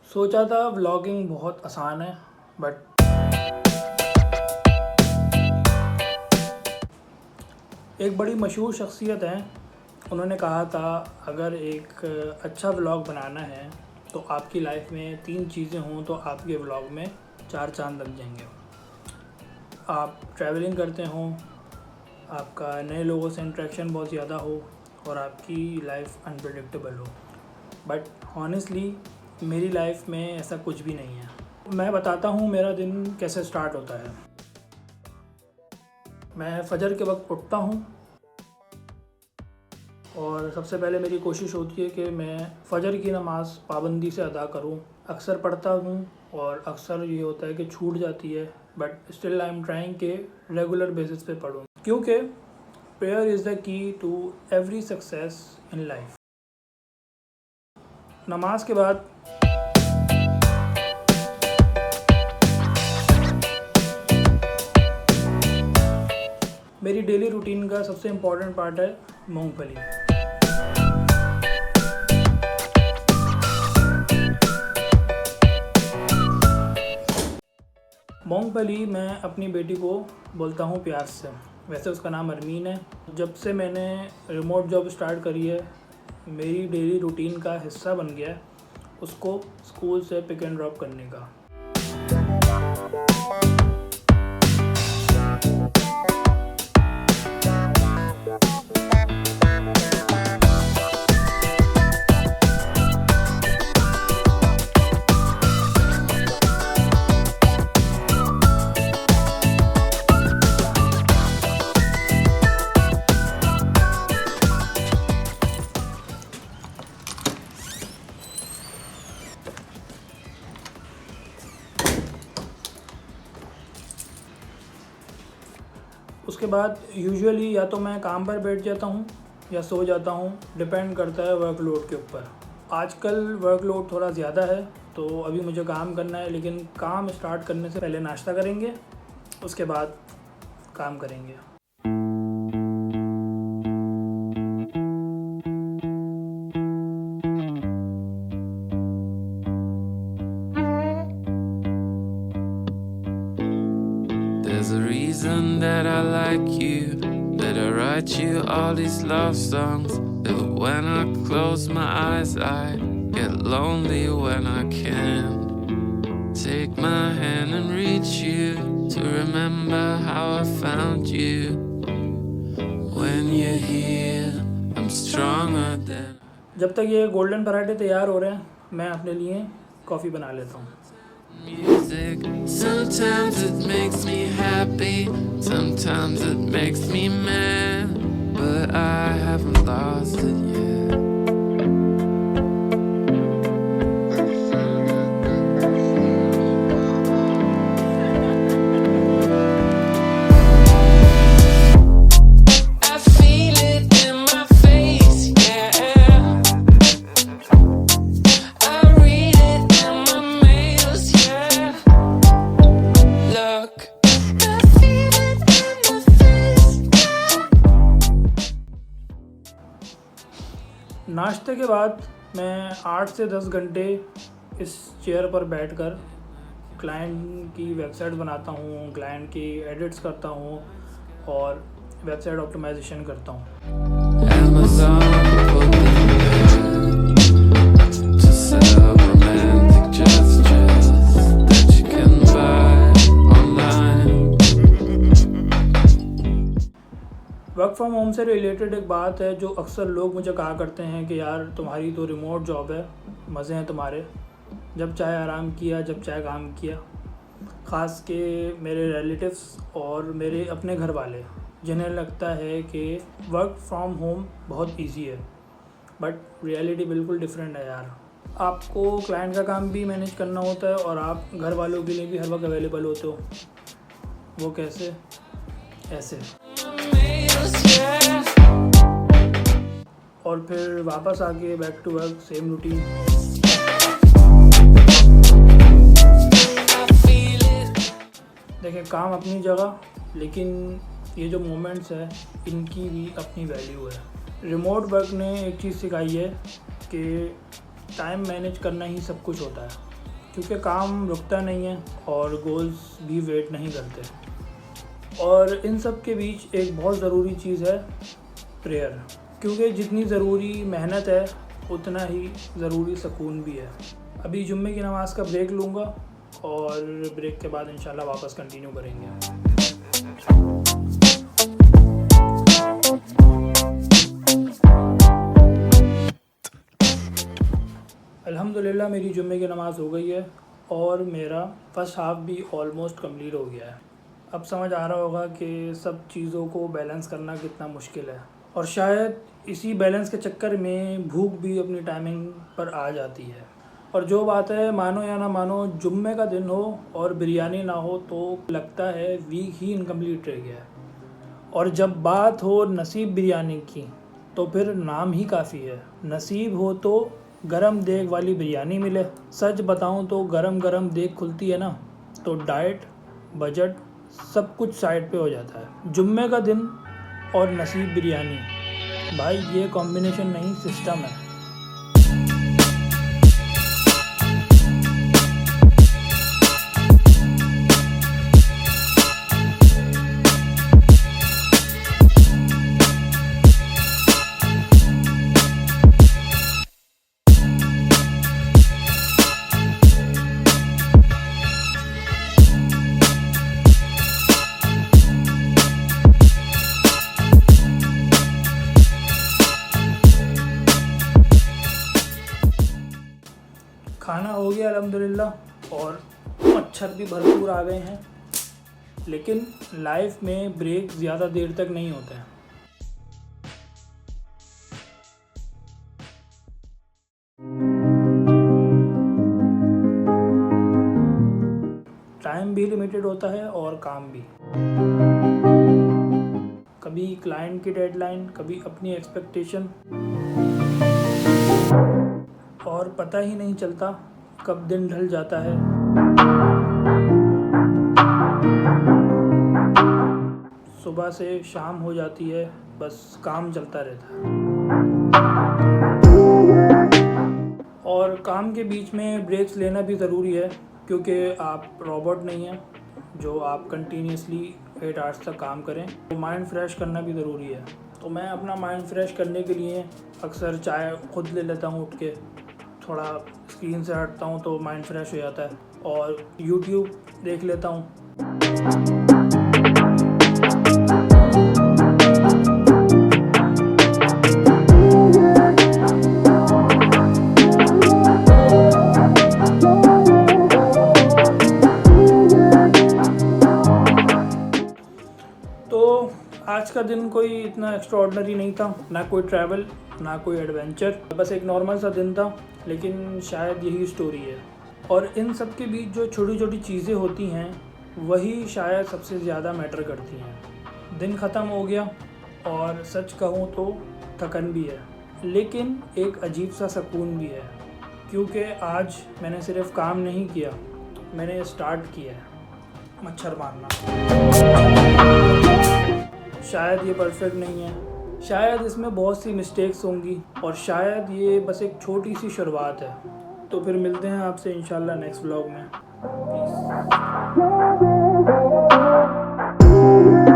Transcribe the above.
सोचा था व्लॉगिंग बहुत आसान है, बट एक बड़ी मशहूर शख्सियत हैं, उन्होंने कहा था अगर एक अच्छा व्लॉग बनाना है तो आपकी लाइफ में 3 चीज़ें हों तो आपके व्लॉग में 4 चांद लग जाएंगे। आप ट्रैवलिंग करते हों, आपका नए लोगों से इंटरेक्शन बहुत ज़्यादा हो और आपकी लाइफ अनप्रेडिक्टेबल हो। बट हॉनेस्टली मेरी लाइफ में ऐसा कुछ भी नहीं है। मैं बताता हूँ मेरा दिन कैसे स्टार्ट होता है। मैं फ़जर के वक्त उठता हूँ और सबसे पहले मेरी कोशिश होती है कि मैं फ़जर की नमाज़ पाबंदी से अदा करूँ। अक्सर पढ़ता हूँ और अक्सर ये होता है कि छूट जाती है, but still I am trying के रेगुलर बेसिस पे पढूँ, क्योंकि prayer is the key to every success in life. नमाज के बाद मेरी डेली रूटीन का सबसे इम्पॉर्टेंट पार्ट है मूंगफली। मूंगफली मैं अपनी बेटी को बोलता हूँ प्यार से, वैसे उसका नाम अरमीन है। जब से मैंने रिमोट जॉब स्टार्ट करी है, मेरी डेली रूटीन का हिस्सा बन गया है उसको स्कूल से पिक एंड ड्रॉप करने का। उसके बाद यूजुअली या तो मैं काम पर बैठ जाता हूँ या सो जाता हूँ, डिपेंड करता है वर्कलोड के ऊपर। आजकल वर्कलोड थोड़ा ज़्यादा है तो अभी मुझे काम करना है, लेकिन काम स्टार्ट करने से पहले नाश्ता करेंगे, उसके बाद काम करेंगे। There's a reason that I like you, that I write you all these love songs, that when I close my eyes I get lonely when I can't take my hand and reach you, to remember how I found you. When you're here I'm stronger than. जब तक ये golden पराठे तैयार हो रहे हैं, मैं अपने लिए कॉफ़ी बना लेता हूँ। Music, sometimes it makes me happy, sometimes it makes me mad, but I haven't lost it yet. I feel it in my face, yeah. I read it in my mails, yeah. Look, I feel it in my face, yeah. नाश्ते के बाद मैं 8 से 10 घंटे इस chair पर बैठकर client की वेबसाइट बनाता हूँ, क्लाइंट की एडिट्स करता हूँ और वेबसाइट ऑप्टिमाइजेशन करता हूँ। Amazon put me there to sell romantic gestures that you can buy online. Work from home से रिलेटेड एक बात है जो अक्सर लोग मुझे कहा करते हैं कि यार तुम्हारी तो रिमोट जॉब है, मज़े हैं तुम्हारे, जब चाहे आराम किया, जब चाहे काम किया। ख़ास के मेरे रिलेटिव्स और मेरे अपने घर वाले, जिन्हें लगता है कि वर्क फ्रॉम होम बहुत इजी है, बट रियलिटी बिल्कुल डिफरेंट है यार। आपको क्लाइंट का काम भी मैनेज करना होता है और आप घर वालों के लिए भी हर वक्त अवेलेबल होते हो। वो कैसे? ऐसे। और फिर वापस आके back to work, same routine. देखिए, काम अपनी जगह, लेकिन ये जो मोमेंट्स है इनकी भी अपनी वैल्यू है। रिमोट वर्क ने एक चीज़ सिखाई है कि टाइम मैनेज करना ही सब कुछ होता है, क्योंकि काम रुकता नहीं है और गोल्स भी वेट नहीं करते। और इन सब के बीच एक बहुत ज़रूरी चीज़ है प्रेयर, क्योंकि जितनी ज़रूरी मेहनत है उतना ही ज़रूरी सुकून भी है। अभी जुम्मे की नमाज़ का ब्रेक लूँगा और ब्रेक के बाद इंशाल्लाह वापस कंटिन्यू करेंगे। अल्हम्दुलिल्लाह मेरी जुम्मे की नमाज़ हो गई है और मेरा फ़र्स्ट हाफ़ भी ऑलमोस्ट कंप्लीट हो गया है। अब समझ आ रहा होगा कि सब चीज़ों को बैलेंस करना कितना मुश्किल है, और शायद इसी बैलेंस के चक्कर में भूख भी अपनी टाइमिंग पर आ जाती है। और जो बात है, मानो या ना मानो, जुम्मे का दिन हो और बिरयानी ना हो तो लगता है वीक ही इनकम्प्लीट रह गया है। और जब बात हो नसीब बिरयानी की तो फिर नाम ही काफ़ी है। नसीब हो तो गरम देग वाली बिरयानी मिले। सच बताऊं तो गरम गरम देग खुलती है ना, तो डाइट, बजट सब कुछ साइड पे हो जाता है। जुम्मे का दिन और नसीब बिरयानी, भाई ये कॉम्बिनेशन नहीं, सिस्टम है। खाना हो गया अल्हम्दुलिल्लाह और मच्छर भी भरपूर आ गए हैं, लेकिन लाइफ में ब्रेक ज़्यादा देर तक नहीं होते हैं। टाइम भी लिमिटेड होता है और काम भी। कभी क्लाइंट की डेडलाइन, कभी अपनी एक्सपेक्टेशन, और पता ही नहीं चलता कब दिन ढल जाता है। सुबह से शाम हो जाती है, बस काम चलता रहता है। और काम के बीच में ब्रेक्स लेना भी ज़रूरी है, क्योंकि आप रोबोट नहीं हैं जो आप कंटिन्यूसली 8 आवर्स तक काम करें। तो माइंड फ्रेश करना भी ज़रूरी है। तो मैं अपना माइंड फ्रेश करने के लिए अक्सर चाय खुद ले लेता हूँ, उठ के थोड़ा स्क्रीन से हटता हूँ तो माइंड फ्रेश हो जाता है, और यूट्यूब देख लेता हूँ। तो आज का दिन कोई इतना एक्स्ट्राऑर्डिनरी नहीं था, ना कोई ट्रैवल, ना कोई एडवेंचर, बस एक नॉर्मल सा दिन था, लेकिन शायद यही स्टोरी है। और इन सब के बीच जो छोटी छोटी चीज़ें होती हैं वही शायद सबसे ज़्यादा मैटर करती हैं। दिन ख़त्म हो गया और सच कहूँ तो थकन भी है, लेकिन एक अजीब सा सुकून भी है, क्योंकि आज मैंने सिर्फ काम नहीं किया, मैंने स्टार्ट किया है मच्छर मारना। शायद ये परफेक्ट नहीं है, शायद इसमें बहुत सी मिस्टेक्स होंगी, और शायद ये बस एक छोटी सी शुरुआत है। तो फिर मिलते हैं आपसे इंशाल्लाह नेक्स्ट व्लॉग में। Peace.